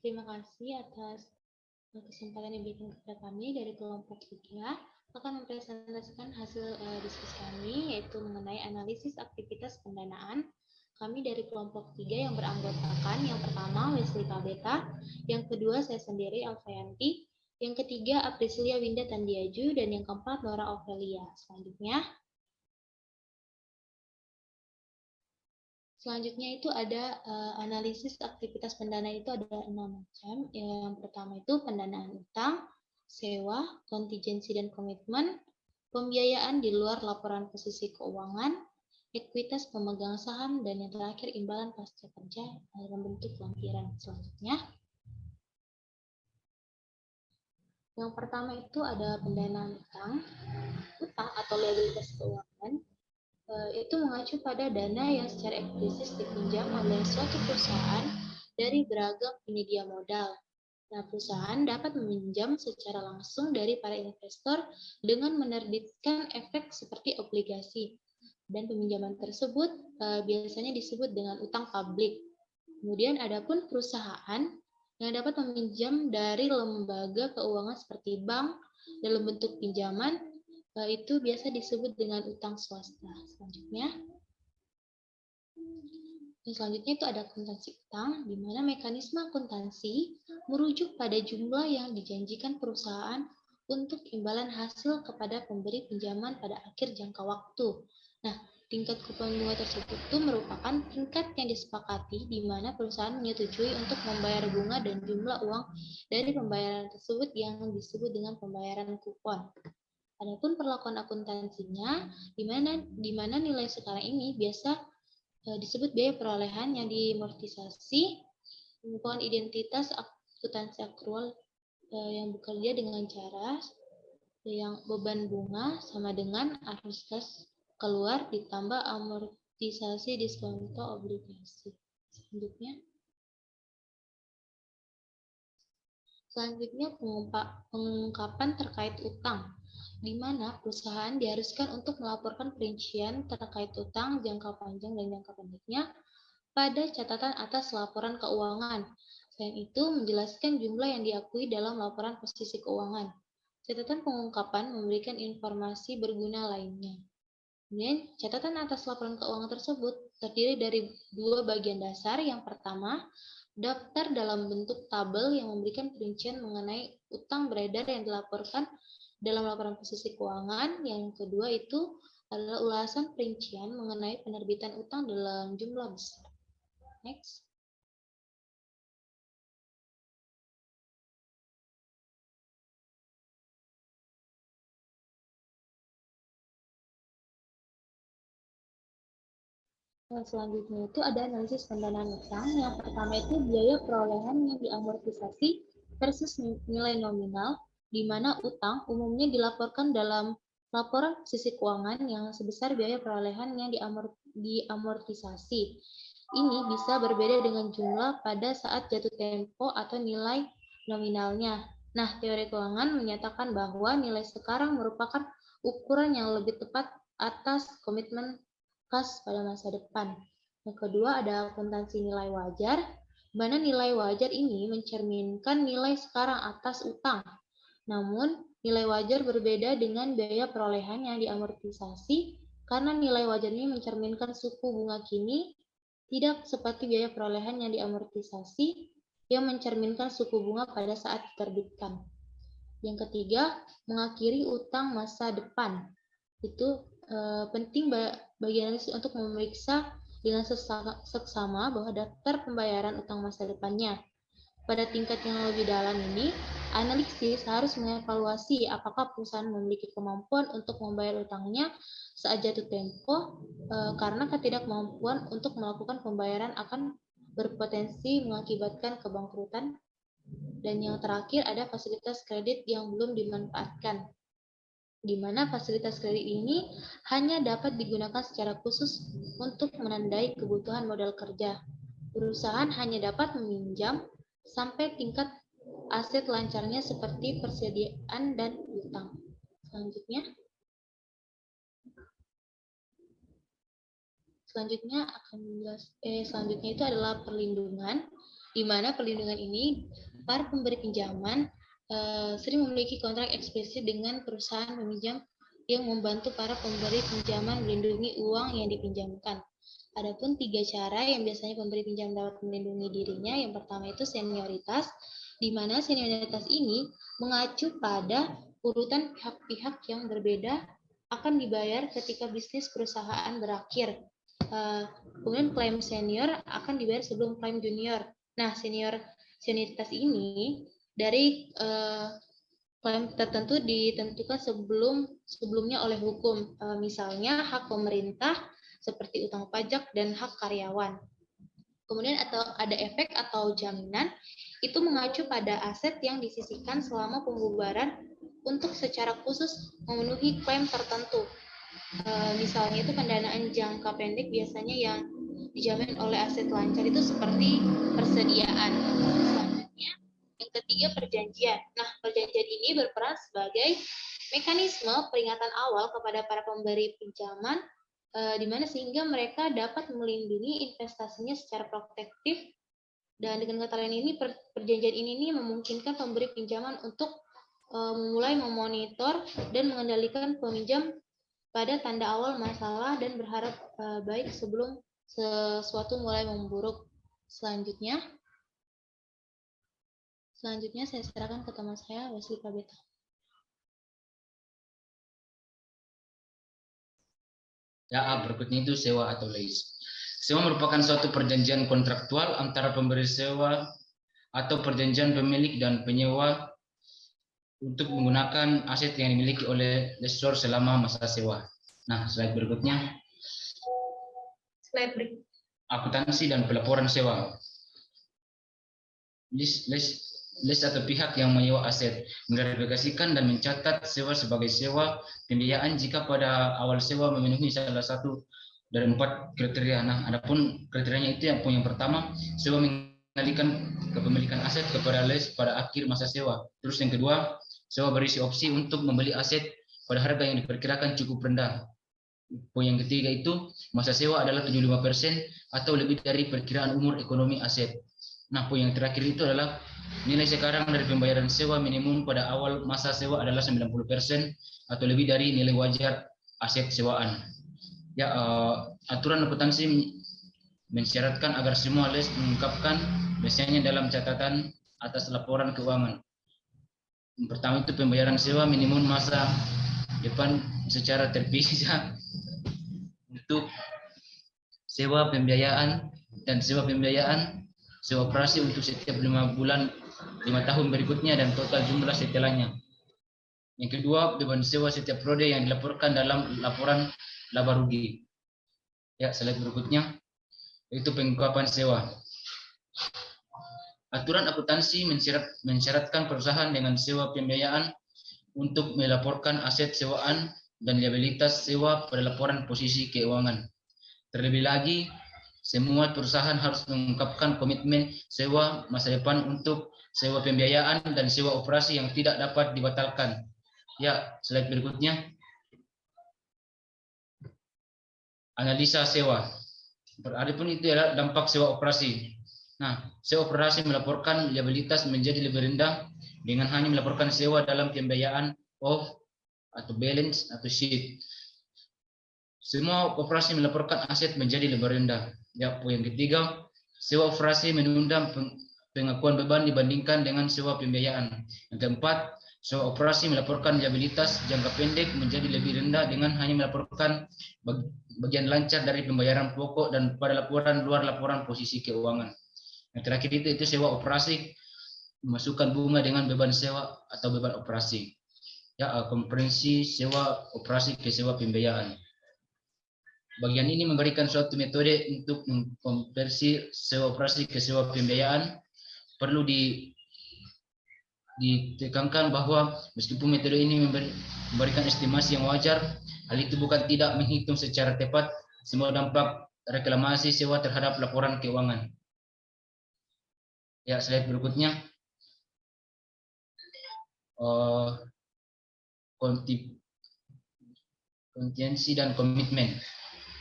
Terima kasih atas kesempatan yang diberikan kepada kami dari kelompok 3 akan mempresentasikan hasil diskusi kami, yaitu mengenai analisis aktivitas pendanaan. Kami dari kelompok 3 yang beranggotakan, yang pertama Wesley Kabeta, yang kedua saya sendiri Alfayanti, yang ketiga Aprisilia Winda Tandiaju, dan yang keempat Nora Ovelia. Selanjutnya itu ada analisis aktivitas pendanaan itu ada 6 macam. Yang pertama itu pendanaan utang, sewa, kontingensi dan komitmen, pembiayaan di luar laporan posisi keuangan, ekuitas pemegang saham, dan yang terakhir imbalan pasca kerja dalam bentuk lampiran. Selanjutnya, yang pertama itu ada pendanaan utang atau liabilitas keuangan. Itu mengacu pada dana yang secara eksplisit dipinjam oleh suatu perusahaan dari beragam penyedia modal. Nah, perusahaan dapat meminjam secara langsung dari para investor dengan menerbitkan efek seperti obligasi. Dan peminjaman tersebut biasanya disebut dengan utang publik. Kemudian ada pun perusahaan yang dapat meminjam dari lembaga keuangan seperti bank dalam bentuk pinjaman, itu biasa disebut dengan utang swasta. Selanjutnya itu ada akuntansi utang, di mana mekanisme akuntansi merujuk pada jumlah yang dijanjikan perusahaan untuk imbalan hasil kepada pemberi pinjaman pada akhir jangka waktu. Nah, tingkat kupon bunga tersebut itu merupakan tingkat yang disepakati di mana perusahaan menyetujui untuk membayar bunga dan jumlah uang dari pembayaran tersebut yang disebut dengan pembayaran kupon. Adapun perlakuan akuntansinya, di mana nilai sekarang ini biasa disebut biaya perolehan yang diamortisasi, pengukuhan identitas akuntansi akrual yang bekerja dengan cara yang beban bunga sama dengan arus kas keluar ditambah amortisasi diskonto obligasi. Selanjutnya pengungkapan terkait utang, di mana perusahaan diharuskan untuk melaporkan perincian terkait utang jangka panjang dan jangka pendeknya pada catatan atas laporan keuangan. Selain itu, menjelaskan jumlah yang diakui dalam laporan posisi keuangan. Catatan pengungkapan memberikan informasi berguna lainnya. Kemudian, catatan atas laporan keuangan tersebut terdiri dari dua bagian dasar. Yang pertama, daftar dalam bentuk tabel yang memberikan perincian mengenai utang beredar yang dilaporkan dalam laporan posisi keuangan. Yang kedua itu adalah ulasan perincian mengenai penerbitan utang dalam jumlah besar. Next. Selanjutnya itu ada analisis pendanaan utang. Yang pertama itu biaya perolehan yang diamortisasi versus nilai nominal, di mana utang umumnya dilaporkan dalam laporan posisi keuangan yang sebesar biaya perolehan yang diamortisasi. Ini bisa berbeda dengan jumlah pada saat jatuh tempo atau nilai nominalnya. Nah, teori keuangan menyatakan bahwa nilai sekarang merupakan ukuran yang lebih tepat atas komitmen kas pada masa depan. Yang kedua ada akuntansi nilai wajar, di mana nilai wajar ini mencerminkan nilai sekarang atas utang. Namun, nilai wajar berbeda dengan biaya perolehan yang diamortisasi karena nilai wajar ini mencerminkan suku bunga kini, tidak seperti biaya perolehan yang diamortisasi yang mencerminkan suku bunga pada saat diterbitkan. Yang ketiga, mengakhiri utang masa depan. Itu penting bagi analis untuk memeriksa dengan seksama bahwa daftar pembayaran utang masa depannya. Pada tingkat yang lebih dalam ini, analisis harus mengevaluasi apakah perusahaan memiliki kemampuan untuk membayar utangnya saat jatuh tempo, karena ketidakmampuan untuk melakukan pembayaran akan berpotensi mengakibatkan kebangkrutan. Dan yang terakhir ada fasilitas kredit yang belum dimanfaatkan, di mana fasilitas kredit ini hanya dapat digunakan secara khusus untuk menandai kebutuhan modal kerja. Perusahaan hanya dapat meminjam sampai tingkat aset lancarnya seperti persediaan dan utang. Selanjutnya itu adalah perlindungan. di mana perlindungan ini para pemberi pinjaman sering memiliki kontrak eksplisit dengan perusahaan peminjam yang membantu para pemberi pinjaman melindungi uang yang dipinjamkan. Adapun 3 cara yang biasanya pemberi pinjam dapat melindungi dirinya. Yang pertama itu senioritas, di mana senioritas ini mengacu pada urutan pihak-pihak yang berbeda akan dibayar ketika bisnis perusahaan berakhir. Kemudian klaim senior akan dibayar sebelum klaim junior. Nah, senioritas ini dari klaim tertentu ditentukan sebelumnya oleh hukum. Misalnya hak pemerintah seperti utang pajak dan hak karyawan. Kemudian ada efek atau jaminan, itu mengacu pada aset yang disisihkan selama pembubaran untuk secara khusus memenuhi klaim tertentu. Misalnya itu pendanaan jangka pendek biasanya yang dijamin oleh aset lancar itu seperti persediaan. Selanjutnya, yang ketiga perjanjian. Nah, perjanjian ini berperan sebagai mekanisme peringatan awal kepada para pemberi pinjaman di mana sehingga mereka dapat melindungi investasinya secara protektif. Dan dengan kata lain ini, perjanjian ini memungkinkan pemberi pinjaman untuk mulai memonitor dan mengendalikan peminjam pada tanda awal masalah dan berharap baik sebelum sesuatu mulai memburuk. Selanjutnya saya serahkan ke teman saya, Wesley Kabeta. Ya, berikutnya itu sewa atau lease. Sewa merupakan suatu perjanjian kontraktual antara pemberi sewa atau perjanjian pemilik dan penyewa untuk menggunakan aset yang dimiliki oleh lessor selama masa sewa. Nah, slide berikutnya. Akuntansi dan pelaporan sewa. Lease atau pihak yang menyewa aset mengverifikasikan dan mencatat sewa sebagai sewa pembiayaan jika pada awal sewa memenuhi salah satu dari 4 kriteria. Nah, adapun kriterianya itu yang pertama, sewa mengalihkan kepemilikan aset kepada lease pada akhir masa sewa. Terus yang kedua, sewa berisi opsi untuk membeli aset pada harga yang diperkirakan cukup rendah. Poin yang ketiga itu, masa sewa adalah 75% atau lebih dari perkiraan umur ekonomi aset. Nah, poin yang terakhir itu adalah nilai sekarang dari pembayaran sewa minimum pada awal masa sewa adalah 90% atau lebih dari nilai wajar aset sewaan. Ya, aturan akuntansi mensyaratkan agar semua lease mengungkapkan biasanya dalam catatan atas laporan keuangan. Yang pertama itu pembayaran sewa minimum masa depan secara terpisah untuk sewa pembiayaan dan sewa pembiayaan, sewa operasi untuk setiap 5 tahun berikutnya dan total jumlah setelahnya. Yang kedua, beban sewa setiap periode yang dilaporkan dalam laporan laba rugi. Ya, slide berikutnya itu pengungkapan sewa. Aturan akuntansi mensyaratkan perusahaan dengan sewa pembiayaan untuk melaporkan aset sewaan dan liabilitas sewa pada laporan posisi keuangan. Terlebih lagi, semua perusahaan harus mengungkapkan komitmen sewa masa depan untuk sewa pembiayaan dan sewa operasi yang tidak dapat dibatalkan. Ya, slide berikutnya. Analisa sewa. Adapun itu adalah dampak sewa operasi. Nah, sewa operasi melaporkan liabilitas menjadi lebih rendah dengan hanya melaporkan sewa dalam pembiayaan off atau balance atau sheet. Semua operasi melaporkan aset menjadi lebih rendah. Ya, poin ketiga, sewa operasi menunda pengakuan beban dibandingkan dengan sewa pembiayaan. Yang keempat, sewa operasi melaporkan liabilitas jangka pendek menjadi lebih rendah dengan hanya melaporkan bagian lancar dari pembayaran pokok dan pada laporan luar laporan posisi keuangan. Yang terakhir itu sewa operasi memasukkan bunga dengan beban sewa atau beban operasi. Ya, komprehensi sewa operasi ke sewa pembiayaan. Bagian ini memberikan suatu metode untuk mengkonversi sewa operasi ke sewa pembiayaan. Perlu ditekankan bahwa meskipun metode ini memberikan estimasi yang wajar, hal itu bukan tidak menghitung secara tepat semua dampak reklamasi sewa terhadap laporan keuangan. Ya, slide berikutnya. Kontingensi dan komitmen.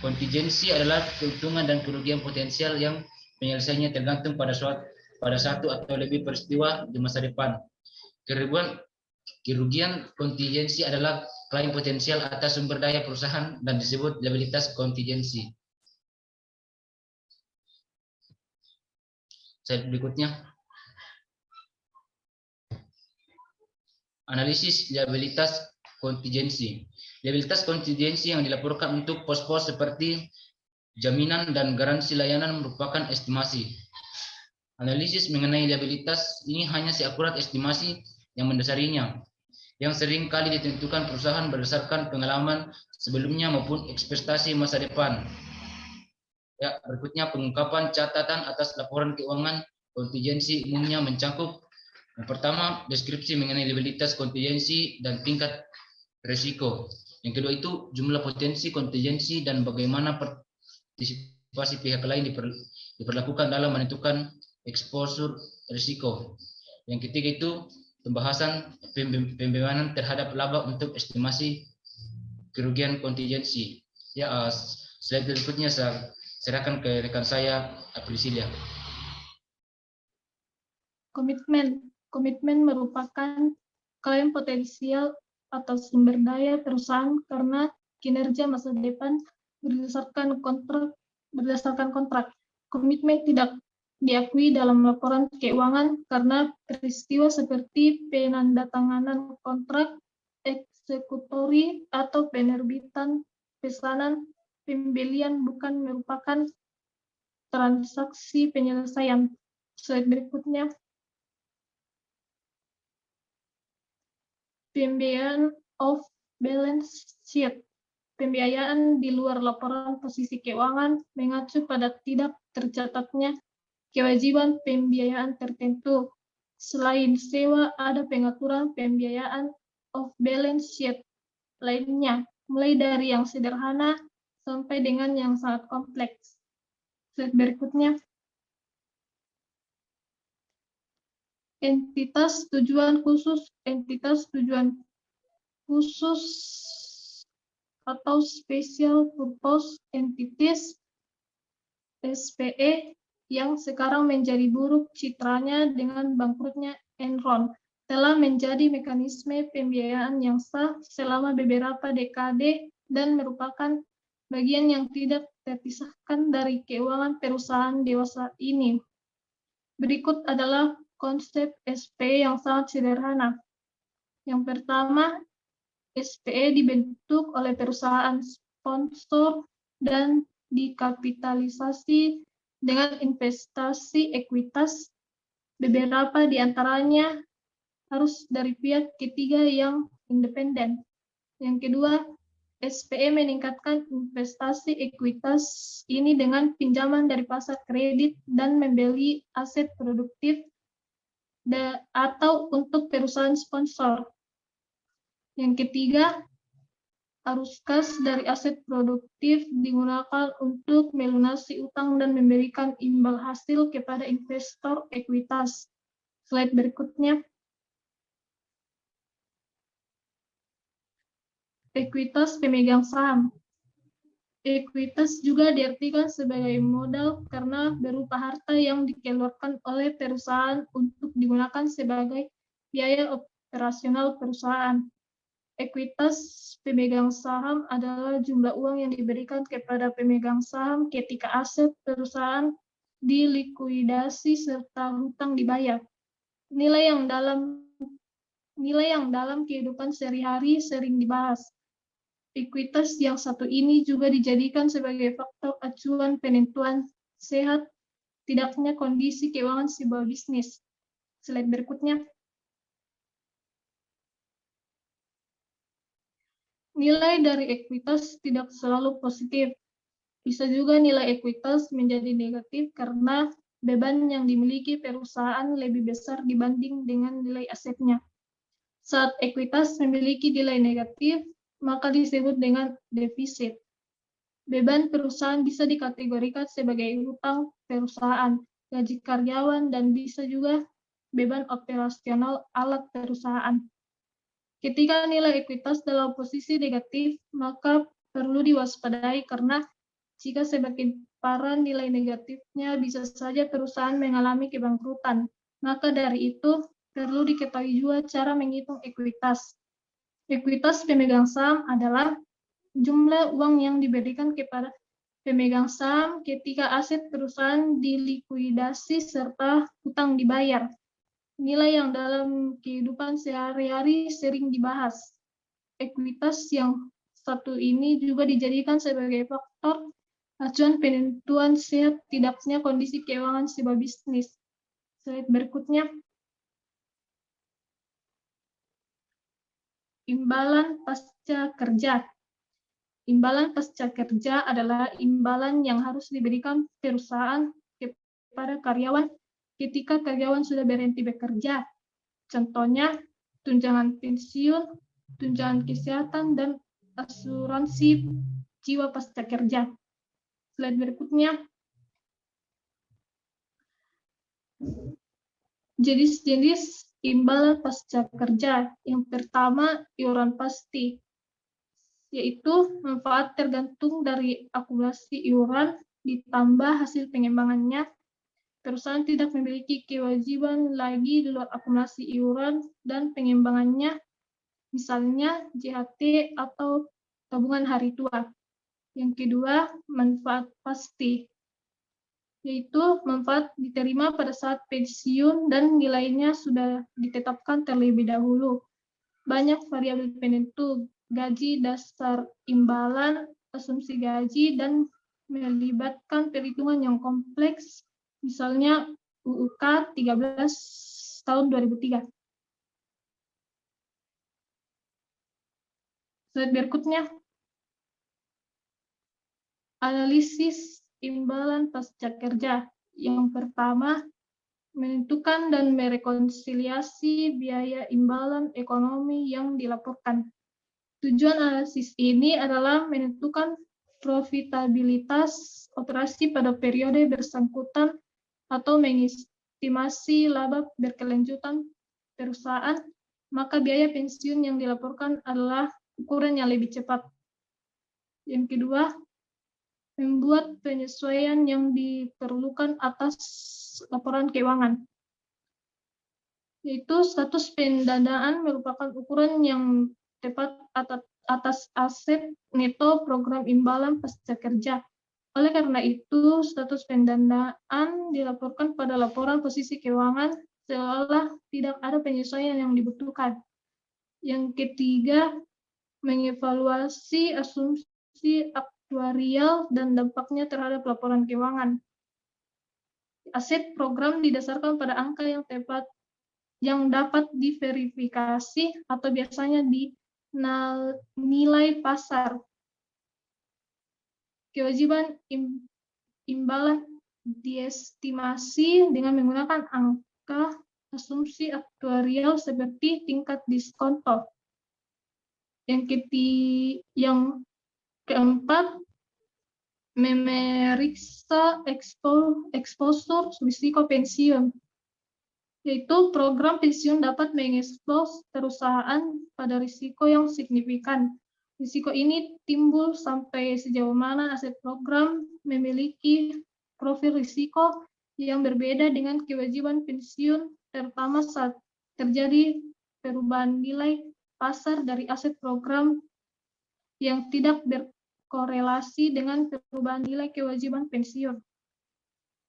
Kontingensi adalah keuntungan dan kerugian potensial yang penyelesaiannya tergantung pada pada satu atau lebih peristiwa di masa depan. Kerugian kontingensi adalah klaim potensial atas sumber daya perusahaan dan disebut liabilitas kontingensi. Slide berikutnya. Analisis liabilitas kontingensi. Liabilitas kontingensi yang dilaporkan untuk pos-pos seperti jaminan dan garansi layanan merupakan estimasi. Analisis mengenai liabilitas ini hanya seakurat estimasi yang mendasarinya, yang sering kali ditentukan perusahaan berdasarkan pengalaman sebelumnya maupun ekspektasi masa depan. Ya, berikutnya pengungkapan catatan atas laporan keuangan kontingensi umumnya mencakup yang pertama, deskripsi mengenai liabilitas kontingensi dan tingkat risiko. Yang kedua itu jumlah potensi kontingensi dan bagaimana partisipasi pihak lain diperlakukan dalam menentukan exposure risiko. Yang ketiga itu pembahasan pembebanan terhadap laba untuk estimasi kerugian kontingensi. Ya, slide berikutnya saya serahkan ke rekan saya, Aprisilia. Komitmen merupakan klaim potensial atas sumber daya perusahaan karena kinerja masa depan berdasarkan kontrak. Komitmen tidak diakui dalam laporan keuangan karena peristiwa seperti penandatanganan kontrak, eksekutori, atau penerbitan pesanan pembelian bukan merupakan transaksi penyelesaian. Slide berikutnya. Pembiayaan off balance sheet. Pembiayaan di luar laporan posisi keuangan mengacu pada tidak tercatatnya kewajiban pembiayaan tertentu. Selain sewa, ada pengaturan pembiayaan off balance sheet lainnya, mulai dari yang sederhana sampai dengan yang sangat kompleks. Slide berikutnya. Entitas tujuan khusus atau Special Purpose Entities SPE yang sekarang menjadi buruk citranya dengan bangkrutnya Enron telah menjadi mekanisme pembiayaan yang sah selama beberapa dekade dan merupakan bagian yang tidak terpisahkan dari keuangan perusahaan dewasa ini. Berikut adalah konsep SPE yang sangat sederhana. Yang pertama, SPE dibentuk oleh perusahaan sponsor dan dikapitalisasi dengan investasi ekuitas. Beberapa di antaranya harus dari pihak ketiga yang independen. Yang kedua, SPE meningkatkan investasi ekuitas ini dengan pinjaman dari pasar kredit dan membeli aset produktif atau untuk perusahaan sponsor. Yang ketiga, arus kas dari aset produktif digunakan untuk melunasi utang dan memberikan imbal hasil kepada investor ekuitas. Slide berikutnya. Ekuitas pemegang saham. Ekuitas juga diartikan sebagai modal karena berupa harta yang dikeluarkan oleh perusahaan untuk digunakan sebagai biaya operasional perusahaan. Ekuitas pemegang saham adalah jumlah uang yang diberikan kepada pemegang saham ketika aset perusahaan dilikuidasi serta hutang dibayar. Nilai yang dalam kehidupan sehari-hari sering dibahas. Ekuitas yang satu ini juga dijadikan sebagai faktor acuan penentuan sehat tidaknya kondisi keuangan sebuah bisnis. Slide berikutnya. Nilai dari ekuitas tidak selalu positif. Bisa juga nilai ekuitas menjadi negatif karena beban yang dimiliki perusahaan lebih besar dibanding dengan nilai asetnya. Saat ekuitas memiliki nilai negatif, maka disebut dengan defisit. Beban perusahaan bisa dikategorikan sebagai hutang perusahaan, gaji karyawan, dan bisa juga beban operasional alat perusahaan. Ketika nilai ekuitas dalam posisi negatif, maka perlu diwaspadai karena jika para nilai negatifnya, bisa saja perusahaan mengalami kebangkrutan. Maka dari itu, perlu diketahui juga cara menghitung ekuitas. Ekuitas pemegang saham adalah jumlah uang yang diberikan kepada pemegang saham ketika aset perusahaan dilikuidasi serta hutang dibayar. Nilai yang dalam kehidupan sehari-hari sering dibahas. Ekuitas yang satu ini juga dijadikan sebagai faktor acuan penentuan sehat tidaknya kondisi keuangan sebuah bisnis. Slide berikutnya. Imbalan pasca kerja. Imbalan pasca kerja adalah imbalan yang harus diberikan perusahaan kepada karyawan ketika karyawan sudah berhenti bekerja. Contohnya, tunjangan pensiun, tunjangan kesehatan, dan asuransi jiwa pasca kerja. Slide berikutnya. Jenis-jenis imbalan pasca kerja. Yang pertama, iuran pasti, yaitu manfaat tergantung dari akumulasi iuran ditambah hasil pengembangannya. Perusahaan tidak memiliki kewajiban lagi di luar akumulasi iuran dan pengembangannya, misalnya JHT atau tabungan hari tua. Yang kedua, manfaat pasti, yaitu manfaat diterima pada saat pensiun dan nilainya sudah ditetapkan terlebih dahulu. Banyak variabel penentu, gaji dasar imbalan, asumsi gaji, dan melibatkan perhitungan yang kompleks, misalnya UUK 13 tahun 2003. Slide berikutnya. Analisis imbalan pasca kerja. Yang pertama, menentukan dan merekonsiliasi biaya imbalan ekonomi yang dilaporkan. Tujuan analisis ini adalah menentukan profitabilitas operasi pada periode bersangkutan atau mengestimasi laba berkelanjutan perusahaan, maka biaya pensiun yang dilaporkan adalah ukuran yang lebih cepat. Yang kedua, membuat penyesuaian yang diperlukan atas laporan keuangan, yaitu status pendanaan merupakan ukuran yang tepat atas aset neto program imbalan pasca kerja. Oleh karena itu, status pendanaan dilaporkan pada laporan posisi keuangan seolah tidak ada penyesuaian yang dibutuhkan. Yang ketiga, mengevaluasi asumsi aktuarial dan dampaknya terhadap laporan keuangan. Aset program didasarkan pada angka yang tepat yang dapat diverifikasi atau biasanya di nilai pasar. Kewajiban imbalan diestimasi dengan menggunakan angka asumsi aktuarial seperti tingkat diskonto. Yang keempat, memeriksa exposure risiko pensiun, yaitu program pensiun dapat mengekspos perusahaan pada risiko yang signifikan. Risiko ini timbul sampai sejauh mana aset program memiliki profil risiko yang berbeda dengan kewajiban pensiun, terutama saat terjadi perubahan nilai pasar dari aset program yang tidak berkorelasi dengan perubahan nilai kewajiban pensiun.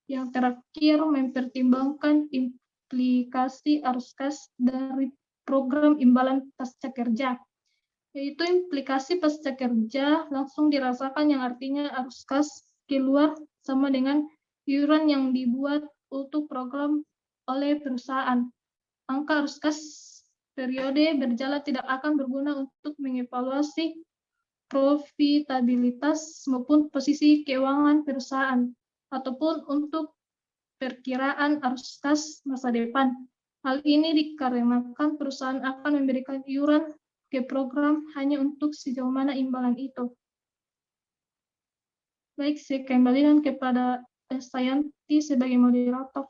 Yang terakhir, mempertimbangkan implikasi arus kas dari program imbalan pasca kerja, yaitu implikasi pasca kerja langsung dirasakan yang artinya arus kas keluar sama dengan iuran yang dibuat untuk program oleh perusahaan. Angka arus kas periode berjalan tidak akan berguna untuk mengevaluasi profitabilitas maupun posisi keuangan perusahaan, ataupun untuk perkiraan arus kas masa depan. Hal ini dikarenakan perusahaan akan memberikan iuran ke program hanya untuk sejauh mana imbalan itu. Baik, saya kembalikan kepada Sayanti sebagai moderator.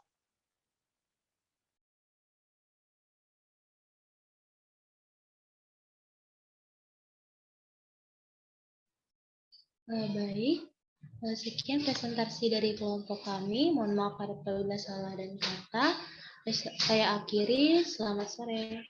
Baik, Sekian presentasi dari kelompok kami. Mohon maaf apabila salah dan kata. Saya akhiri. Selamat sore.